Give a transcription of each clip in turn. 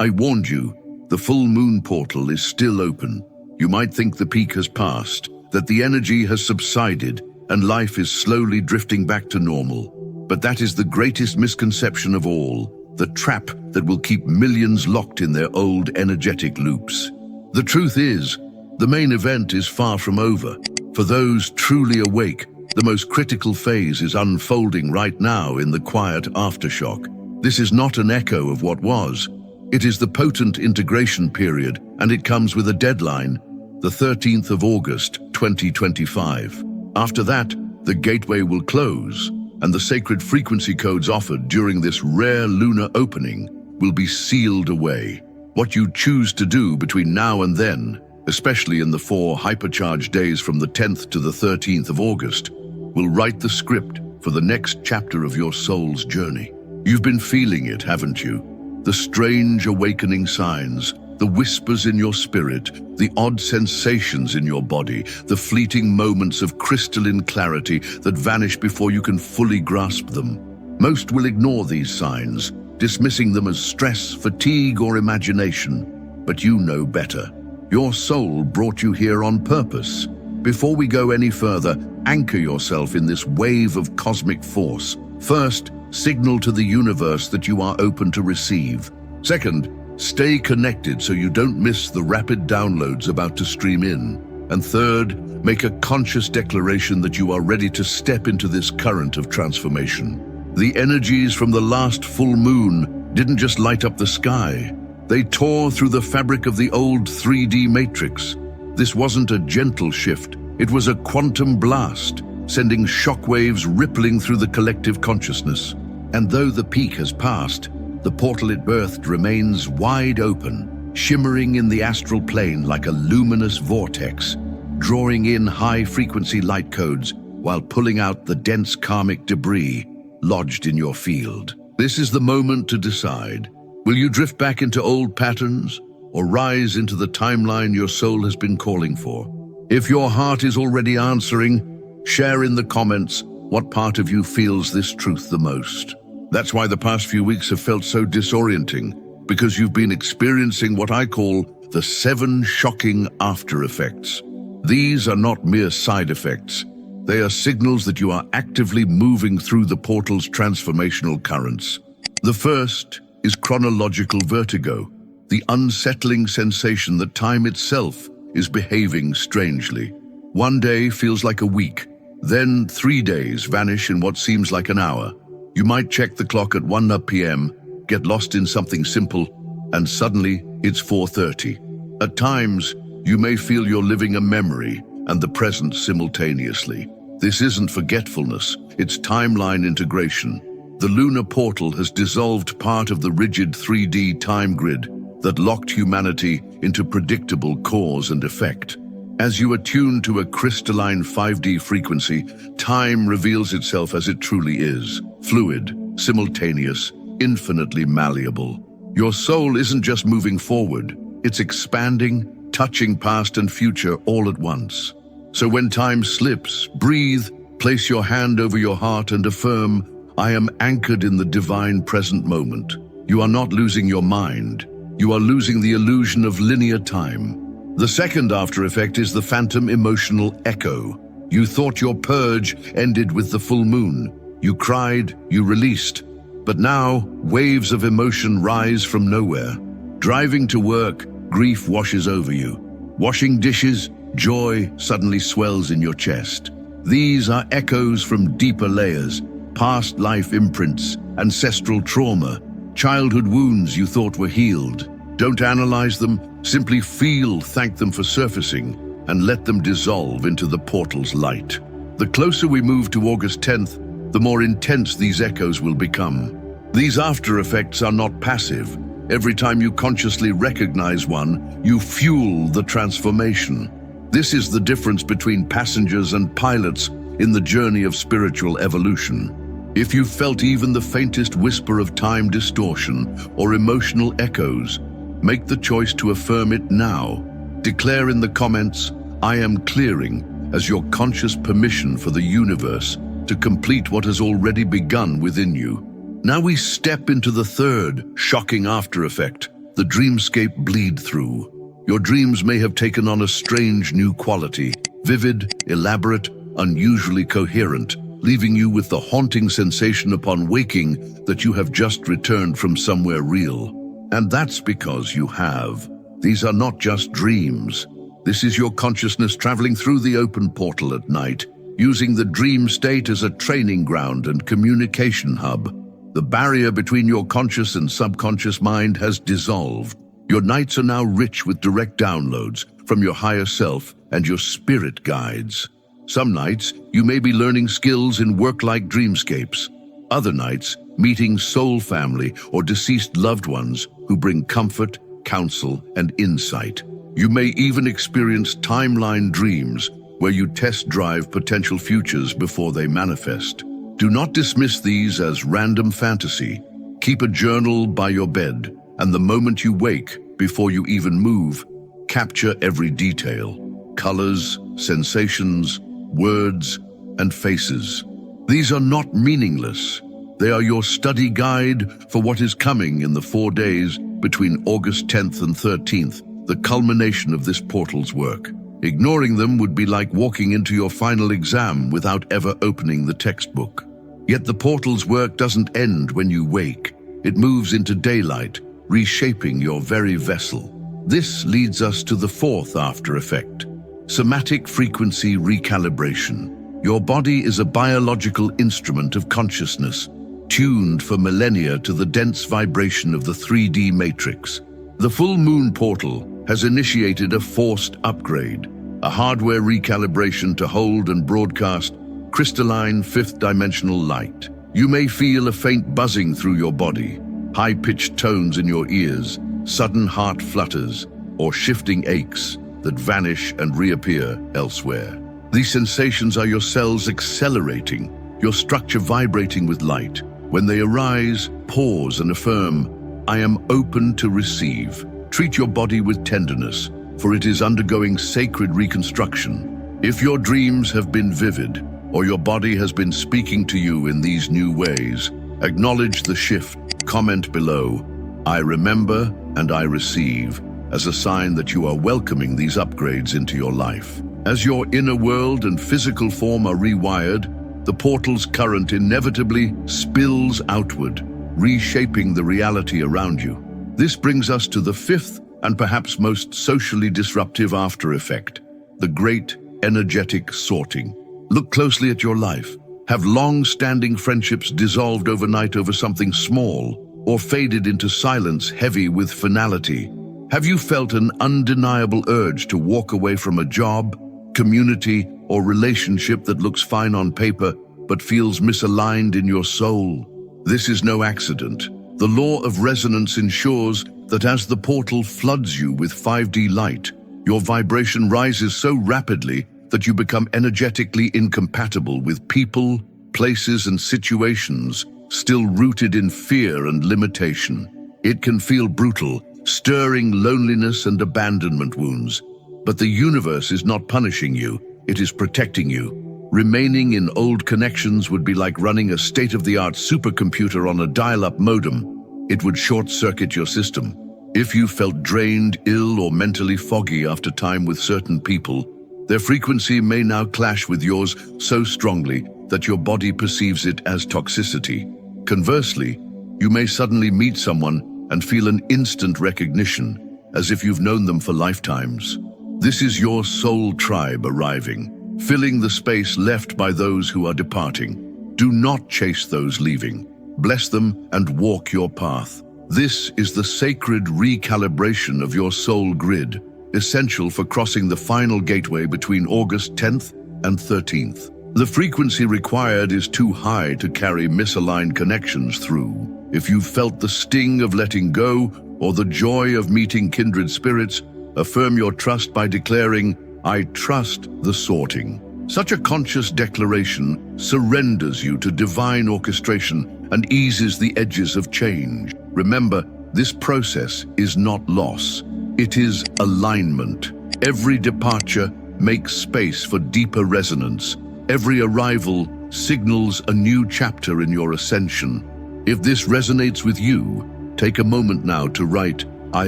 I warned you, the full moon portal is still open. You might think the peak has passed, that the energy has subsided, and life is slowly drifting back to normal. But that is the greatest misconception of all, the trap that will keep millions locked in their old energetic loops. The truth is, the main event is far from over. For those truly awake, the most critical phase is unfolding right now in the quiet aftershock. This is not an echo of what was. It is the potent integration period, and it comes with a deadline, the 13th of August, 2025. After that, the gateway will close, and the sacred frequency codes offered during this rare lunar opening will be sealed away. What you choose to do between now and then, especially in the 4 hypercharged days from the 10th to the 13th of August, will write the script for the next chapter of your soul's journey. You've been feeling it, haven't you? The strange awakening signs, the whispers in your spirit, the odd sensations in your body, the fleeting moments of crystalline clarity that vanish before you can fully grasp them. Most will ignore these signs, dismissing them as stress, fatigue, or imagination. But you know better. Your soul brought you here on purpose. Before we go any further, anchor yourself in this wave of cosmic force. First, signal to the universe that you are open to receive. Second, stay connected so you don't miss the rapid downloads about to stream in. And third, make a conscious declaration that you are ready to step into this current of transformation. The energies from the last full moon didn't just light up the sky. They tore through the fabric of the old 3D matrix. This wasn't a gentle shift. It was a quantum blast, sending shockwaves rippling through the collective consciousness. And though the peak has passed, the portal it birthed remains wide open, shimmering in the astral plane like a luminous vortex, drawing in high-frequency light codes while pulling out the dense karmic debris lodged in your field. This is the moment to decide. Will you drift back into old patterns or rise into the timeline your soul has been calling for? If your heart is already answering, share in the comments what part of you feels this truth the most. That's why the past few weeks have felt so disorienting, because you've been experiencing what I call the 7 shocking after effects. These are not mere side effects. They are signals that you are actively moving through the portal's transformational currents. The first is chronological vertigo, the unsettling sensation that time itself is behaving strangely. One day feels like a week, then 3 days vanish in what seems like an hour. You might check the clock at 1 p.m., get lost in something simple, and suddenly it's 4:30. At times, you may feel you're living a memory and the present simultaneously. This isn't forgetfulness, it's timeline integration. The lunar portal has dissolved part of the rigid 3D time grid that locked humanity into predictable cause and effect. As you attune to a crystalline 5D frequency, time reveals itself as it truly is, fluid, simultaneous, infinitely malleable. Your soul isn't just moving forward, it's expanding, touching past and future all at once. So when time slips, breathe, place your hand over your heart and affirm, I am anchored in the divine present moment. You are not losing your mind. You are losing the illusion of linear time. The second after effect is the phantom emotional echo. You thought your purge ended with the full moon. You cried, you released. But now, waves of emotion rise from nowhere. Driving to work, grief washes over you. Washing dishes, joy suddenly swells in your chest. These are echoes from deeper layers, past life imprints, ancestral trauma, childhood wounds you thought were healed. Don't analyze them, simply feel, thank them for surfacing, and let them dissolve into the portal's light. The closer we move to August 10th, the more intense these echoes will become. These after effects are not passive. Every time you consciously recognize one, you fuel the transformation. This is the difference between passengers and pilots in the journey of spiritual evolution. If you felt even the faintest whisper of time distortion or emotional echoes, make the choice to affirm it now. Declare in the comments, I am clearing, as your conscious permission for the universe to complete what has already begun within you. Now we step into the third shocking after effect, the dreamscape bleed through. Your dreams may have taken on a strange new quality, vivid, elaborate, unusually coherent, leaving you with the haunting sensation upon waking that you have just returned from somewhere real. And that's because you have. These are not just dreams. This is your consciousness traveling through the open portal at night, using the dream state as a training ground and communication hub. The barrier between your conscious and subconscious mind has dissolved. Your nights are now rich with direct downloads from your higher self and your spirit guides. Some nights, you may be learning skills in work-like dreamscapes. Other nights, meeting soul family or deceased loved ones who bring comfort, counsel, and insight. You may even experience timeline dreams where you test drive potential futures before they manifest. Do not dismiss these as random fantasy. Keep a journal by your bed, and the moment you wake, before you even move, capture every detail. Colors, sensations, words, and faces. These are not meaningless. They are your study guide for what is coming in the 4 days between August 10th and 13th, the culmination of this portal's work. Ignoring them would be like walking into your final exam without ever opening the textbook. Yet the portal's work doesn't end when you wake. It moves into daylight, reshaping your very vessel. This leads us to the fourth after effect: somatic frequency recalibration. Your body is a biological instrument of consciousness, tuned for millennia to the dense vibration of the 3D matrix. The full moon portal has initiated a forced upgrade, a hardware recalibration to hold and broadcast crystalline fifth-dimensional light. You may feel a faint buzzing through your body, high-pitched tones in your ears, sudden heart flutters, or shifting aches that vanish and reappear elsewhere. These sensations are your cells accelerating, your structure vibrating with light. When they arise, pause and affirm, "I am open to receive." Treat your body with tenderness, for it is undergoing sacred reconstruction. If your dreams have been vivid, or your body has been speaking to you in these new ways, acknowledge the shift. Comment below, "I remember and I receive," as a sign that you are welcoming these upgrades into your life. As your inner world and physical form are rewired, the portal's current inevitably spills outward, reshaping the reality around you. This brings us to the fifth and perhaps most socially disruptive after effect: the great energetic sorting. Look closely at your life. Have long-standing friendships dissolved overnight over something small, or faded into silence heavy with finality? Have you felt an undeniable urge to walk away from a job, community, or relationship that looks fine on paper but feels misaligned in your soul? This is no accident. The law of resonance ensures that as the portal floods you with 5D light, your vibration rises so rapidly that you become energetically incompatible with people, places, and situations still rooted in fear and limitation. It can feel brutal, stirring loneliness and abandonment wounds. But the universe is not punishing you, it is protecting you. Remaining in old connections would be like running a state-of-the-art supercomputer on a dial-up modem. It would short-circuit your system. If you felt drained, ill, or mentally foggy after time with certain people, their frequency may now clash with yours so strongly that your body perceives it as toxicity. Conversely, you may suddenly meet someone and feel an instant recognition, as if you've known them for lifetimes. This is your soul tribe arriving, filling the space left by those who are departing. Do not chase those leaving. Bless them and walk your path. This is the sacred recalibration of your soul grid, essential for crossing the final gateway between August 10th and 13th. The frequency required is too high to carry misaligned connections through. If you've felt the sting of letting go or the joy of meeting kindred spirits, affirm your trust by declaring, "I trust the sorting." Such a conscious declaration surrenders you to divine orchestration and eases the edges of change. Remember, this process is not loss. It is alignment. Every departure makes space for deeper resonance. Every arrival signals a new chapter in your ascension. If this resonates with you, take a moment now to write, "I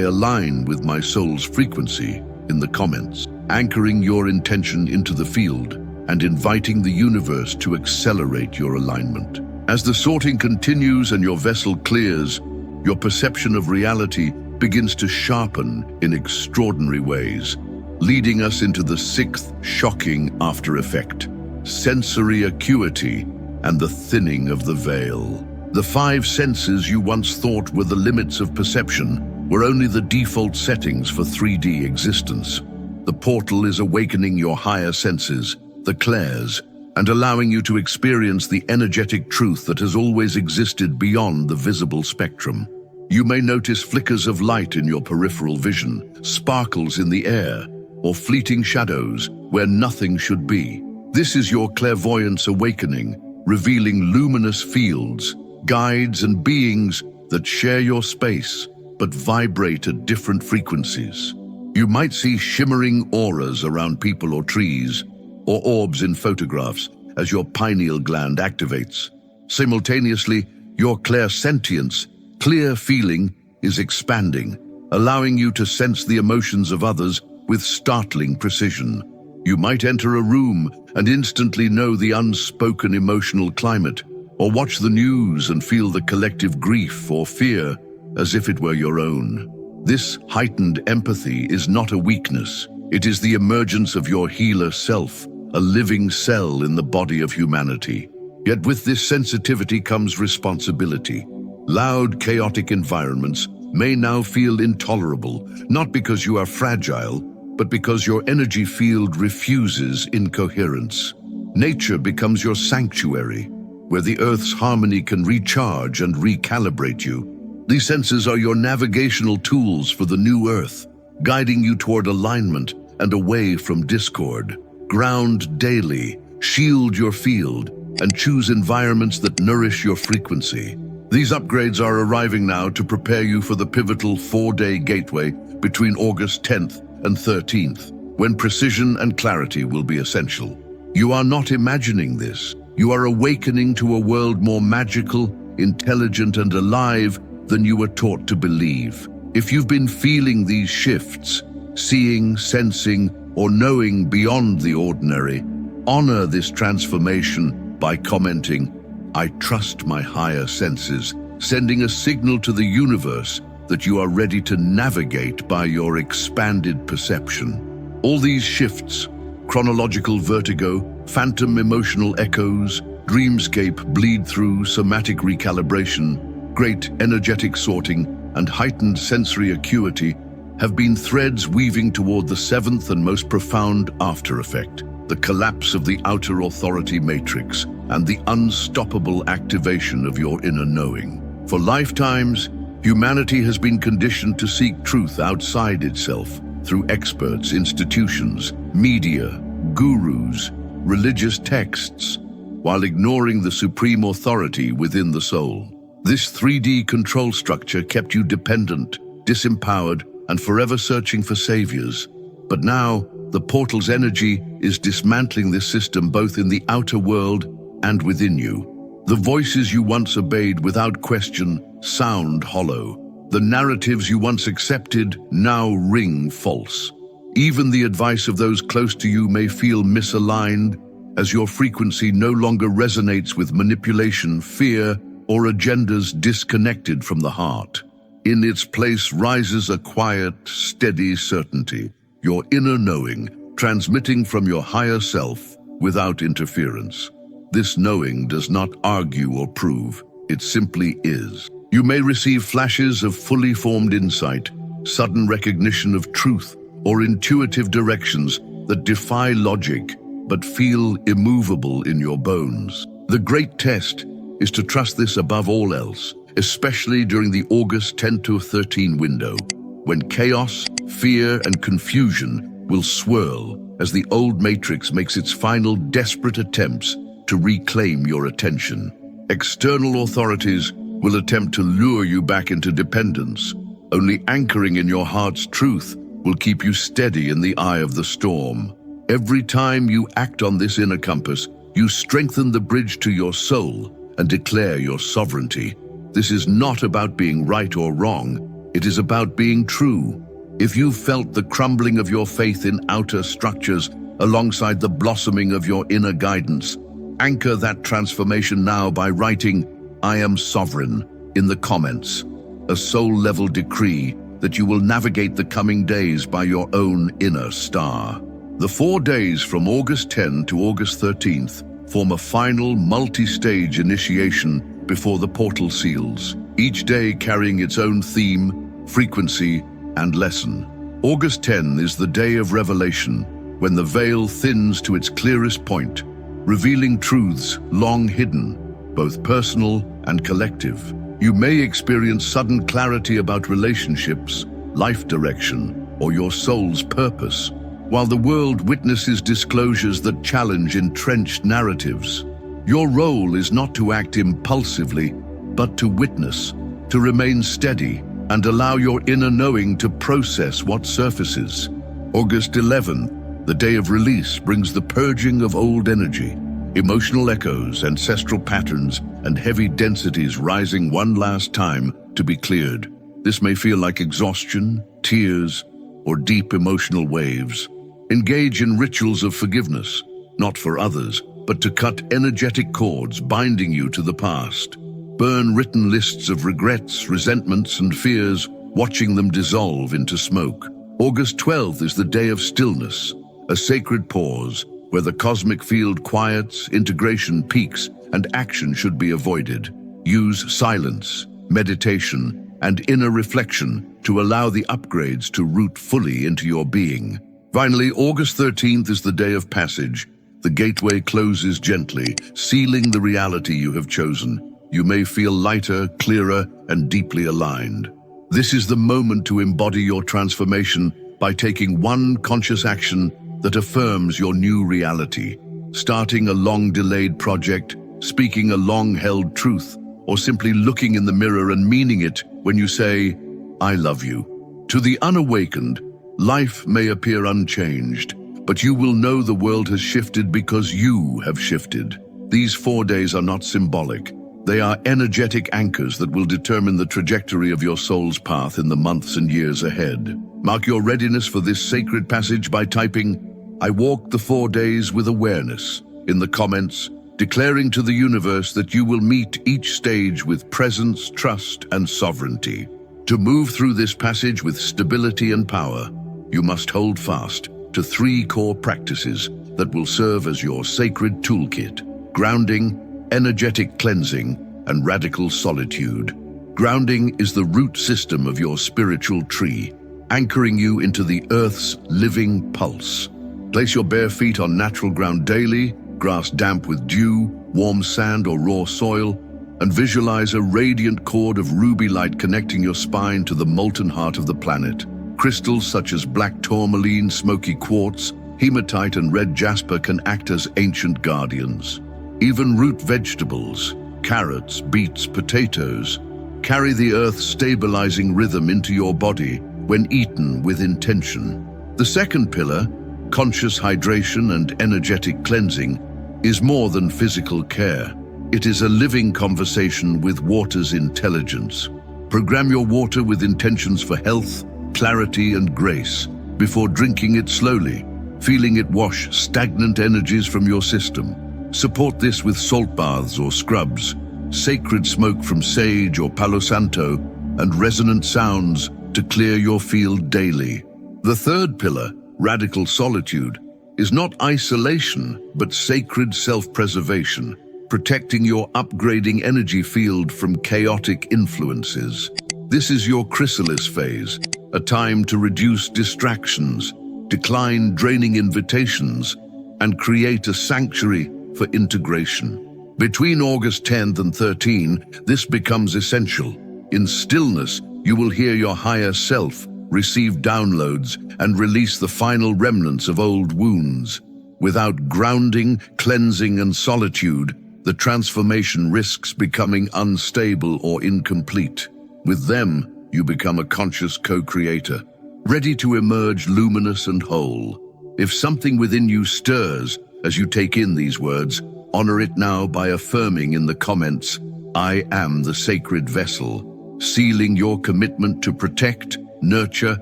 align with my soul's frequency" in the comments, anchoring your intention into the field and inviting the universe to accelerate your alignment. As the sorting continues and your vessel clears, your perception of reality begins to sharpen in extraordinary ways, leading us into the sixth shocking after effect: sensory acuity and the thinning of the veil. The five senses you once thought were the limits of perception were only the default settings for 3D existence. The portal is awakening your higher senses, the clairs, and allowing you to experience the energetic truth that has always existed beyond the visible spectrum. You may notice flickers of light in your peripheral vision, sparkles in the air, or fleeting shadows where nothing should be. This is your clairvoyance awakening, revealing luminous fields, guides, and beings that share your space but vibrate at different frequencies. You might see shimmering auras around people or trees, or orbs in photographs as your pineal gland activates. Simultaneously, your clairsentience, clear feeling, is expanding, allowing you to sense the emotions of others with startling precision. You might enter a room and instantly know the unspoken emotional climate, or watch the news and feel the collective grief or fear as if it were your own. This heightened empathy is not a weakness. It is the emergence of your healer self, a living cell in the body of humanity. Yet with this sensitivity comes responsibility. Loud, chaotic environments may now feel intolerable, not because you are fragile, but because your energy field refuses incoherence. Nature becomes your sanctuary, where the Earth's harmony can recharge and recalibrate you. These senses are your navigational tools for the new Earth, guiding you toward alignment and away from discord. Ground daily, shield your field, and choose environments that nourish your frequency. These upgrades are arriving now to prepare you for the pivotal 4-day gateway between August 10th and 13th, when precision and clarity will be essential. You are not imagining this. You are awakening to a world more magical, intelligent, and alive than you were taught to believe. If you've been feeling these shifts, seeing, sensing, or knowing beyond the ordinary, honor this transformation by commenting, "I trust my higher senses," sending a signal to the universe that you are ready to navigate by your expanded perception. All these shifts, chronological vertigo, phantom emotional echoes, dreamscape bleed-through, somatic recalibration, great energetic sorting, and heightened sensory acuity, have been threads weaving toward the seventh and most profound after effect, the collapse of the outer authority matrix and the unstoppable activation of your inner knowing. For lifetimes, humanity has been conditioned to seek truth outside itself through experts, institutions, media, gurus, religious texts, while ignoring the supreme authority within the soul. This 3D control structure kept you dependent, disempowered, and forever searching for saviors. But now, the portal's energy is dismantling this system both in the outer world and within you. The voices you once obeyed without question sound hollow. The narratives you once accepted now ring false. Even the advice of those close to you may feel misaligned, as your frequency no longer resonates with manipulation, fear, or agendas disconnected from the heart. In its place rises a quiet, steady certainty, your inner knowing, transmitting from your higher self without interference. This knowing does not argue or prove, it simply is. You may receive flashes of fully formed insight, sudden recognition of truth, or intuitive directions that defy logic but feel immovable in your bones. The great test is to trust this above all else, especially during the August 10 to 13 window, when chaos, fear, and confusion will swirl as the old matrix makes its final desperate attempts to reclaim your attention. External authorities will attempt to lure you back into dependence. Only anchoring in your heart's truth will keep you steady in the eye of the storm. Every time you act on this inner compass, you strengthen the bridge to your soul and declare your sovereignty. This is not about being right or wrong. It is about being true. If you've felt the crumbling of your faith in outer structures alongside the blossoming of your inner guidance, anchor that transformation now by writing, "I am sovereign," in the comments, a soul-level decree that you will navigate the coming days by your own inner star. The 4 days from August 10 to August 13th form a final multi-stage initiation before the portal seals, each day carrying its own theme, frequency, and lesson. August 10 is the day of revelation, when the veil thins to its clearest point, revealing truths long hidden, both personal and collective. You may experience sudden clarity about relationships, life direction, or your soul's purpose, while the world witnesses disclosures that challenge entrenched narratives. Your role is not to act impulsively, but to witness, to remain steady, and allow your inner knowing to process what surfaces. August 11, the day of release, brings the purging of old energy, emotional echoes, ancestral patterns, and heavy densities rising one last time to be cleared. This may feel like exhaustion, tears, or deep emotional waves. Engage in rituals of forgiveness, not for others, but to cut energetic cords binding you to the past. Burn written lists of regrets, resentments, and fears, watching them dissolve into smoke. August 12th is the day of stillness, a sacred pause where the cosmic field quiets, integration peaks, and action should be avoided. Use silence, meditation, and inner reflection to allow the upgrades to root fully into your being. Finally, August 13th is the day of passage. The gateway closes gently, sealing the reality you have chosen. You may feel lighter, clearer, and deeply aligned. This is the moment to embody your transformation by taking one conscious action that affirms your new reality. Starting a long-delayed project, speaking a long-held truth, or simply looking in the mirror and meaning it when you say, "I love you." To the unawakened, life may appear unchanged, but you will know the world has shifted because you have shifted. These 4 days are not symbolic. They are energetic anchors that will determine the trajectory of your soul's path in the months and years ahead. Mark your readiness for this sacred passage by typing, "I walk the 4 days with awareness," in the comments, declaring to the universe that you will meet each stage with presence, trust, and sovereignty. To move through this passage with stability and power, you must hold fast to 3 core practices that will serve as your sacred toolkit: grounding, energetic cleansing, and radical solitude. Grounding is the root system of your spiritual tree, anchoring you into the Earth's living pulse. Place your bare feet on natural ground daily, grass damp with dew, warm sand, or raw soil, and visualize a radiant cord of ruby light connecting your spine to the molten heart of the planet. Crystals such as black tourmaline, smoky quartz, hematite, and red jasper can act as ancient guardians. Even root vegetables, carrots, beets, potatoes, carry the Earth's stabilizing rhythm into your body when eaten with intention. The second pillar, conscious hydration and energetic cleansing, is more than physical care. It is a living conversation with water's intelligence. Program your water with intentions for health, clarity, and grace before drinking it slowly, feeling it wash stagnant energies from your system. Support this with salt baths or scrubs, sacred smoke from sage or Palo Santo, and resonant sounds to clear your field daily. The third pillar, radical solitude, is not isolation, but sacred self-preservation, protecting your upgrading energy field from chaotic influences. This is your chrysalis phase, a time to reduce distractions, decline draining invitations, and create a sanctuary for integration. Between August 10th and 13, this becomes essential. In stillness, you will hear your higher self, receive downloads, and release the final remnants of old wounds. Without grounding, cleansing, and solitude, the transformation risks becoming unstable or incomplete. With them, you become a conscious co-creator, ready to emerge luminous and whole. If something within you stirs as you take in these words, honor it now by affirming in the comments, "I am the sacred vessel," sealing your commitment to protect, nurture,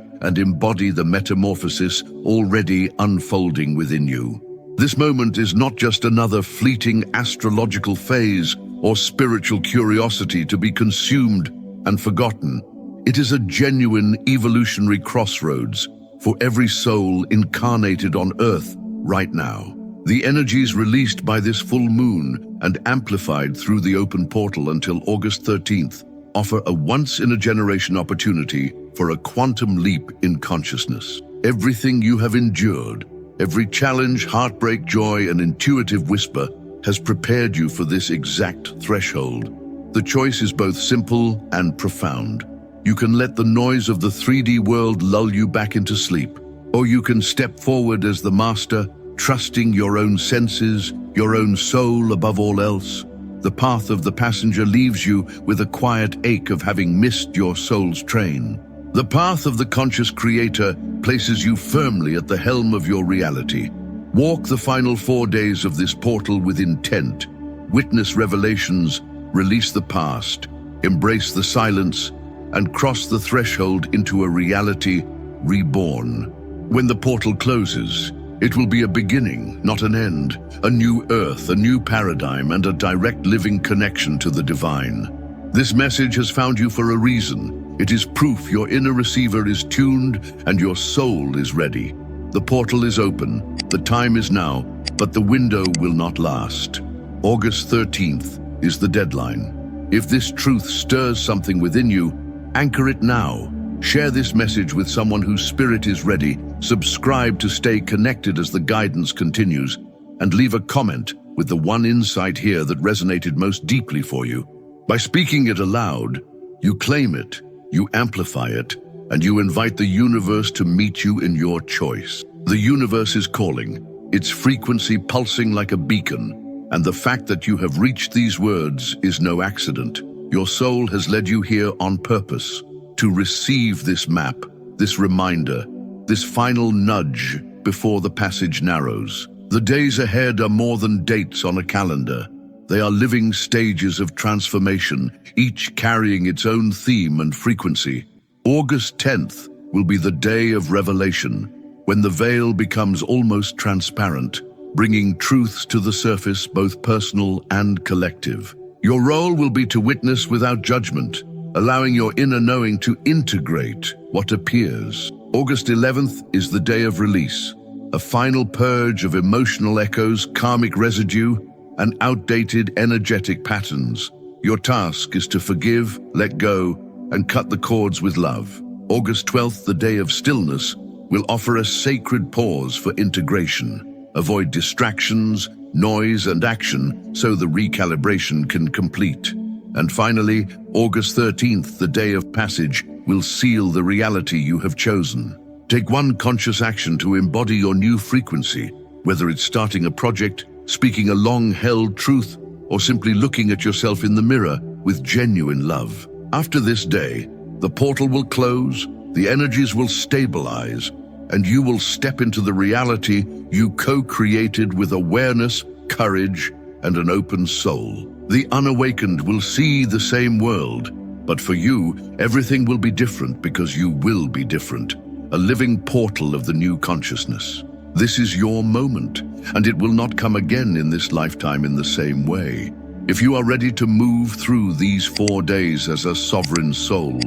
and embody the metamorphosis already unfolding within you. This moment is not just another fleeting astrological phase or spiritual curiosity to be consumed and forgotten. It is a genuine evolutionary crossroads for every soul incarnated on Earth right now. The energies released by this full moon and amplified through the open portal until August 13th offer a once-in-a-generation opportunity for a quantum leap in consciousness. Everything you have endured, every challenge, heartbreak, joy, and intuitive whisper has prepared you for this exact threshold. The choice is both simple and profound. You can let the noise of the 3D world lull you back into sleep, or you can step forward as the master, trusting your own senses, your own soul above all else. The path of the passenger leaves you with a quiet ache of having missed your soul's train. The path of the conscious creator places you firmly at the helm of your reality. Walk the final 4 days of this portal with intent. Witness revelations, release the past, embrace the silence, and cross the threshold into a reality reborn. When the portal closes, it will be a beginning, not an end, a new earth, a new paradigm, and a direct living connection to the divine. This message has found you for a reason. It is proof your inner receiver is tuned and your soul is ready. The portal is open, the time is now, but the window will not last. August 13th is the deadline. If this truth stirs something within you, anchor it now. Share this message with someone whose spirit is ready. Subscribe to stay connected as the guidance continues, and leave a comment with the one insight here that resonated most deeply for you. By speaking it aloud, you claim it, you amplify it, and you invite the universe to meet you in your choice. The universe is calling, its frequency pulsing like a beacon, and the fact that you have reached these words is no accident. Your soul has led you here on purpose, to receive this map, this reminder, this final nudge before the passage narrows. The days ahead are more than dates on a calendar. They are living stages of transformation, each carrying its own theme and frequency. August 10th will be the day of revelation, when the veil becomes almost transparent, bringing truths to the surface, both personal and collective. Your role will be to witness without judgment, allowing your inner knowing to integrate what appears. August 11th is the day of release, a final purge of emotional echoes, karmic residue, and outdated energetic patterns. Your task is to forgive, let go, and cut the cords with love. August 12th, the day of stillness, will offer a sacred pause for integration. Avoid distractions, noise, and action so the recalibration can complete. And finally, August 13th, the day of passage, will seal the reality you have chosen. Take one conscious action to embody your new frequency, whether it's starting a project, speaking a long-held truth, or simply looking at yourself in the mirror with genuine love. After this day, the portal will close, the energies will stabilize, and you will step into the reality you co-created with awareness, courage, and an open soul. The unawakened will see the same world, but for you, everything will be different because you will be different, a living portal of the new consciousness. This is your moment, and it will not come again in this lifetime in the same way. If you are ready to move through these 4 days as a sovereign soul,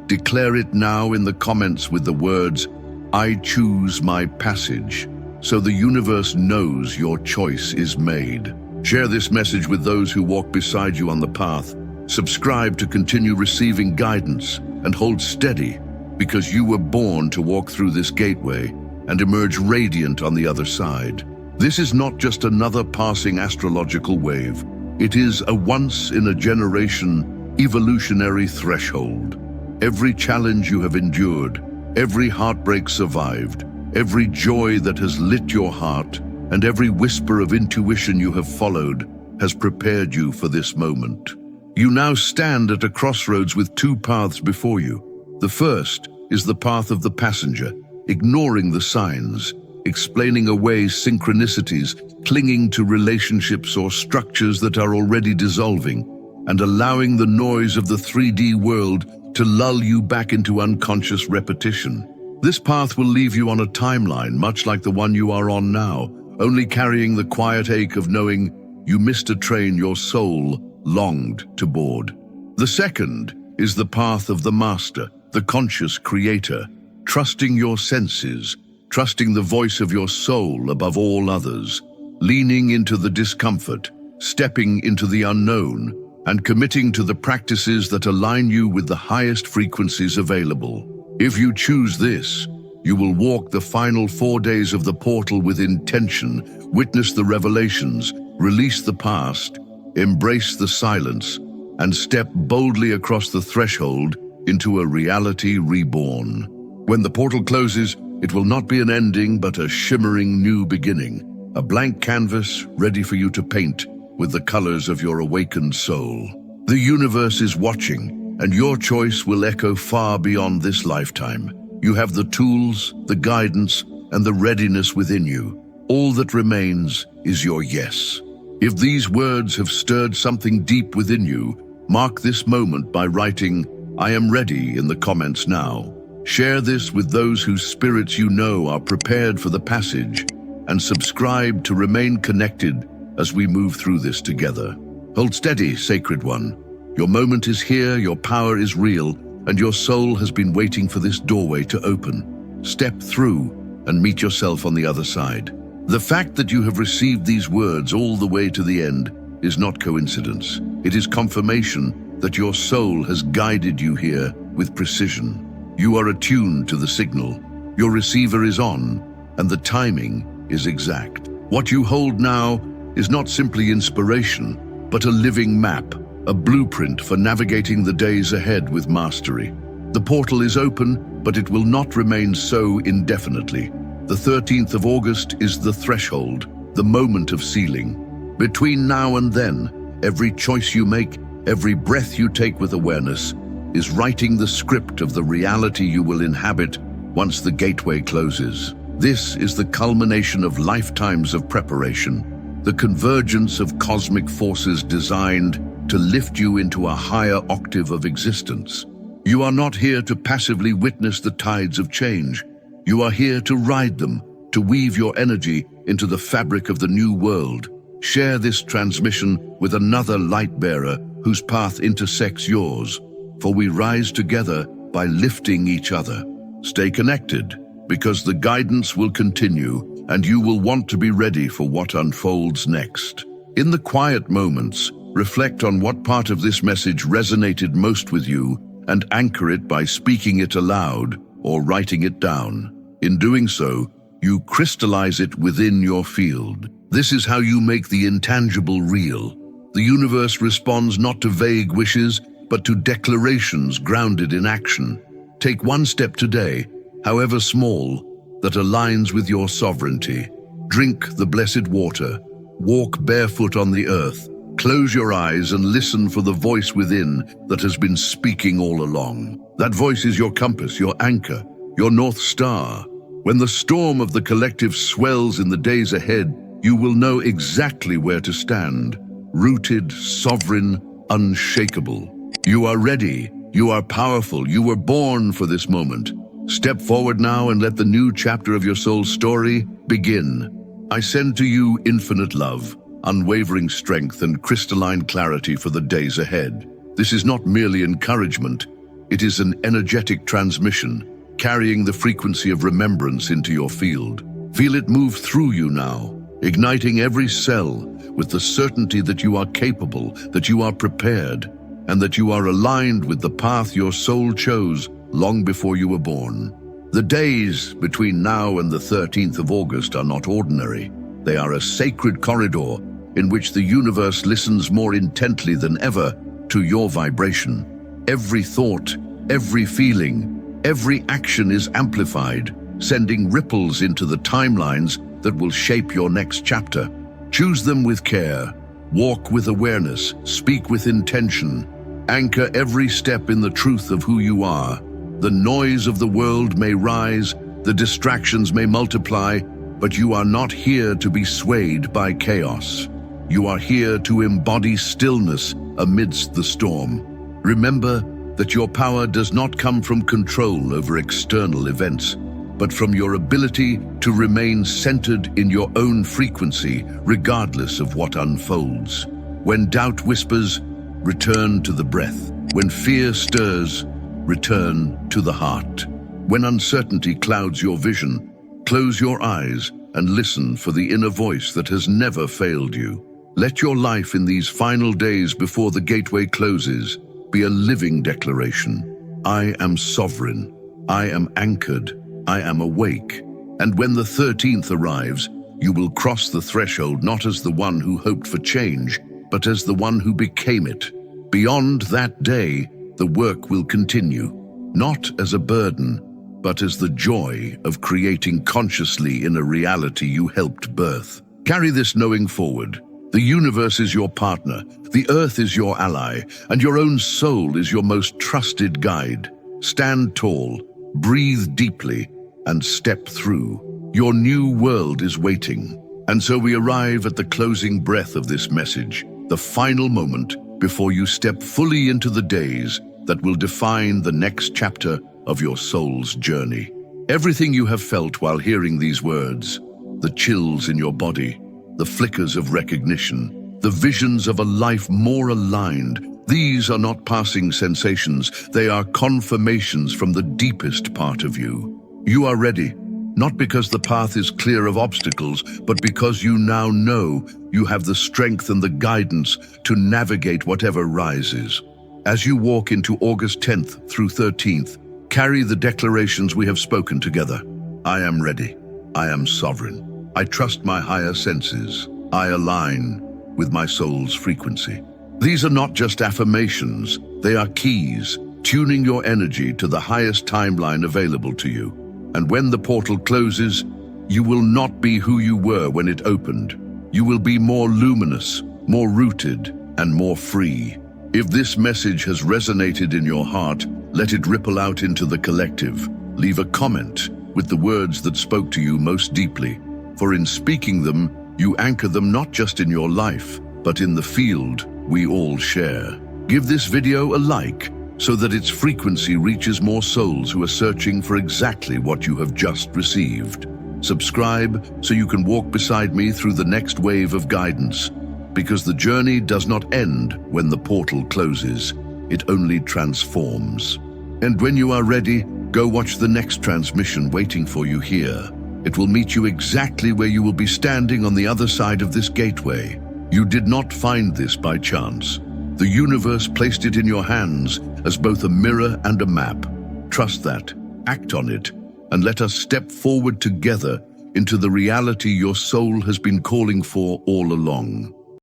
declare it now in the comments with the words, "I choose my passage," so the universe knows your choice is made. Share this message with those who walk beside you on the path. Subscribe to continue receiving guidance, and hold steady, because you were born to walk through this gateway and emerge radiant on the other side. This is not just another passing astrological wave. It is a once-in-a-generation evolutionary threshold. Every challenge you have endured, every heartbreak survived, every joy that has lit your heart, and every whisper of intuition you have followed has prepared you for this moment. You now stand at a crossroads with 2 paths before you. The first is the path of the passenger, ignoring the signs, explaining away synchronicities, clinging to relationships or structures that are already dissolving, and allowing the noise of the 3D world to lull you back into unconscious repetition. This path will leave you on a timeline much like the one you are on now, only carrying the quiet ache of knowing you missed a train your soul longed to board. The second is the path of the master, the conscious creator, trusting your senses, trusting the voice of your soul above all others, leaning into the discomfort, stepping into the unknown, and committing to the practices that align you with the highest frequencies available. If you choose this, you will walk the final 4 days of the portal with intention, witness the revelations, release the past, embrace the silence, and step boldly across the threshold into a reality reborn. When the portal closes, it will not be an ending but a shimmering new beginning, a blank canvas ready for you to paint with the colors of your awakened soul. The universe is watching, and your choice will echo far beyond this lifetime. You have the tools, the guidance, and the readiness within you. All that remains is your yes. If these words have stirred something deep within you, mark this moment by writing, "I am ready" in the comments now. Share this with those whose spirits you know are prepared for the passage, and subscribe to remain connected as we move through this together. Hold steady, Sacred One. Your moment is here, your power is real, and your soul has been waiting for this doorway to open. Step through and meet yourself on the other side. The fact that you have received these words all the way to the end is not coincidence. It is confirmation that your soul has guided you here with precision. You are attuned to the signal. Your receiver is on, and the timing is exact. What you hold now is not simply inspiration, but a living map, a blueprint for navigating the days ahead with mastery. The portal is open, but it will not remain so indefinitely. The 13th of August is the threshold, the moment of sealing. Between now and then, every choice you make, every breath you take with awareness, is writing the script of the reality you will inhabit once the gateway closes. This is the culmination of lifetimes of preparation, the convergence of cosmic forces designed to lift you into a higher octave of existence. You are not here to passively witness the tides of change. You are here to ride them, to weave your energy into the fabric of the new world. Share this transmission with another light bearer whose path intersects yours, for we rise together by lifting each other. Stay connected, because the guidance will continue and you will want to be ready for what unfolds next. In the quiet moments, reflect on what part of this message resonated most with you and anchor it by speaking it aloud or writing it down. In doing so, you crystallize it within your field. This is how you make the intangible real. The universe responds not to vague wishes, but to declarations grounded in action. Take one step today, however small, that aligns with your sovereignty. Drink the blessed water. Walk barefoot on the earth. Close your eyes and listen for the voice within that has been speaking all along. That voice is your compass, your anchor, your North Star. When the storm of the collective swells in the days ahead, you will know exactly where to stand. Rooted, sovereign, unshakable. You are ready. You are powerful. You were born for this moment. Step forward now and let the new chapter of your soul's story begin. I send to you infinite love, unwavering strength, and crystalline clarity for the days ahead. This is not merely encouragement. It is an energetic transmission, carrying the frequency of remembrance into your field. Feel it move through you now, igniting every cell with the certainty that you are capable, that you are prepared, and that you are aligned with the path your soul chose long before you were born. The days between now and the 13th of August are not ordinary. They are a sacred corridor in which the universe listens more intently than ever to your vibration. Every thought, every feeling, every action is amplified, sending ripples into the timelines that will shape your next chapter. Choose them with care, walk with awareness, speak with intention, anchor every step in the truth of who you are. The noise of the world may rise, the distractions may multiply, but you are not here to be swayed by chaos. You are here to embody stillness amidst the storm. Remember, that your power does not come from control over external events, but from your ability to remain centered in your own frequency, regardless of what unfolds. When doubt whispers, return to the breath. When fear stirs, return to the heart. When uncertainty clouds your vision, close your eyes and listen for the inner voice that has never failed you. Let your life in these final days before the gateway closes be a living declaration. I am sovereign. I am anchored. I am awake. And when the 13th arrives, you will cross the threshold not as the one who hoped for change, but as the one who became it. Beyond that day, the work will continue, not as a burden, but as the joy of creating consciously in a reality you helped birth. Carry this knowing forward. The universe is your partner, the earth is your ally, and your own soul is your most trusted guide. Stand tall, breathe deeply, and step through. Your new world is waiting. And so we arrive at the closing breath of this message, the final moment before you step fully into the days that will define the next chapter of your soul's journey. Everything you have felt while hearing these words, the chills in your body, the flickers of recognition, the visions of a life more aligned, these are not passing sensations, they are confirmations from the deepest part of you. You are ready, not because the path is clear of obstacles, but because you now know you have the strength and the guidance to navigate whatever rises. As you walk into August 10th through 13th, carry the declarations we have spoken together. I am ready. I am sovereign. I trust my higher senses. I align with my soul's frequency. These are not just affirmations, they are keys, tuning your energy to the highest timeline available to you. And when the portal closes, you will not be who you were when it opened. You will be more luminous, more rooted, and more free. If this message has resonated in your heart, let it ripple out into the collective. Leave a comment with the words that spoke to you most deeply, for in speaking them, you anchor them not just in your life, but in the field we all share. Give this video a like so that its frequency reaches more souls who are searching for exactly what you have just received. Subscribe so you can walk beside me through the next wave of guidance, because the journey does not end when the portal closes, it only transforms. And when you are ready, go watch the next transmission waiting for you here. It will meet you exactly where you will be standing on the other side of this gateway. You did not find this by chance. The universe placed it in your hands as both a mirror and a map. Trust that, act on it, and let us step forward together into the reality your soul has been calling for all along.